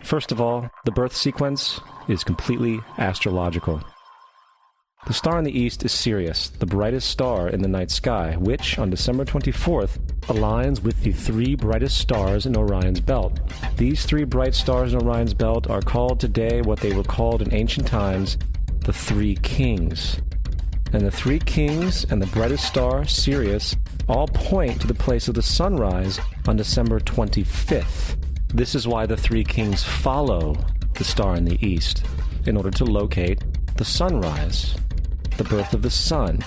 First of all, the birth sequence is completely astrological. The star in the east is Sirius, the brightest star in the night sky, which, on December 24th, aligns with the three brightest stars in Orion's belt. These three bright stars in Orion's belt are called today what they were called in ancient times, the Three Kings. And the Three Kings and the brightest star, Sirius, all point to the place of the sunrise on December 25th. This is why the Three Kings follow the star in the east, in order to locate the sunrise, the birth of the sun.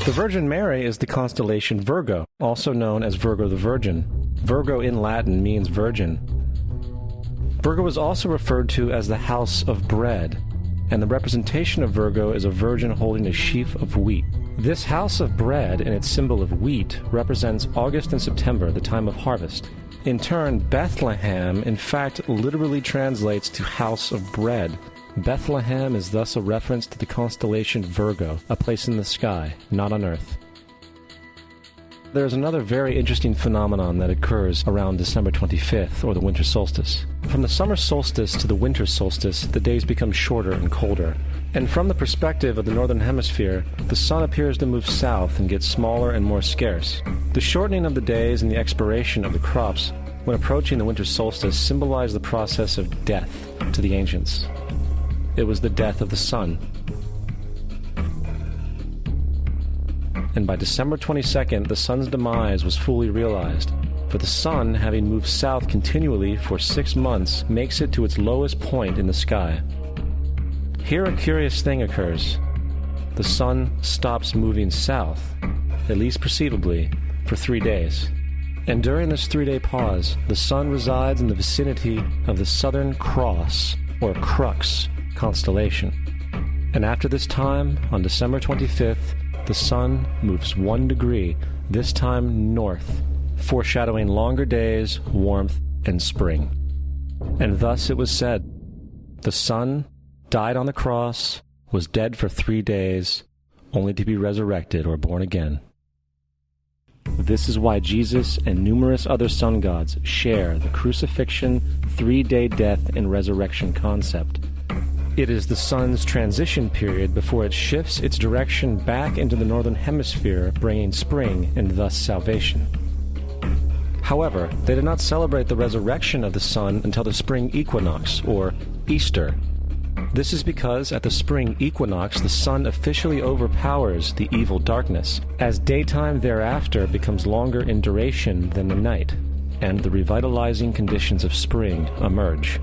The Virgin Mary is the constellation Virgo, also known as Virgo the Virgin. Virgo in Latin means virgin. Virgo is also referred to as the house of bread, and the representation of Virgo is a virgin holding a sheaf of wheat. This house of bread and its symbol of wheat represents August and September, the time of harvest. In turn, Bethlehem, in fact, literally translates to house of bread. Bethlehem is thus a reference to the constellation Virgo, a place in the sky, not on Earth. There's another very interesting phenomenon that occurs around December 25th, or the winter solstice. From the summer solstice to the winter solstice, the days become shorter and colder. And from the perspective of the northern hemisphere, the sun appears to move south and get smaller and more scarce. The shortening of the days and the expiration of the crops when approaching the winter solstice symbolize the process of death to the ancients. It was the death of the sun. And by December 22nd, the sun's demise was fully realized, for the sun, having moved south continually for 6 months, makes it to its lowest point in the sky. Here a curious thing occurs. The sun stops moving south, at least perceivably, for 3 days. And during this 3-day pause, the sun resides in the vicinity of the Southern Cross, or Crux, constellation. And after this time, on December 25th, the sun moves 1 degree, this time north, foreshadowing longer days, warmth, and spring. And thus it was said, the sun died on the cross, was dead for 3 days, only to be resurrected or born again. This is why Jesus and numerous other sun gods share the crucifixion, 3-day death, and resurrection concept. It is the sun's transition period before it shifts its direction back into the northern hemisphere, bringing spring and thus salvation. However, they did not celebrate the resurrection of the sun until the spring equinox, or Easter. This is because at the spring equinox the sun officially overpowers the evil darkness, as daytime thereafter becomes longer in duration than the night, and the revitalizing conditions of spring emerge.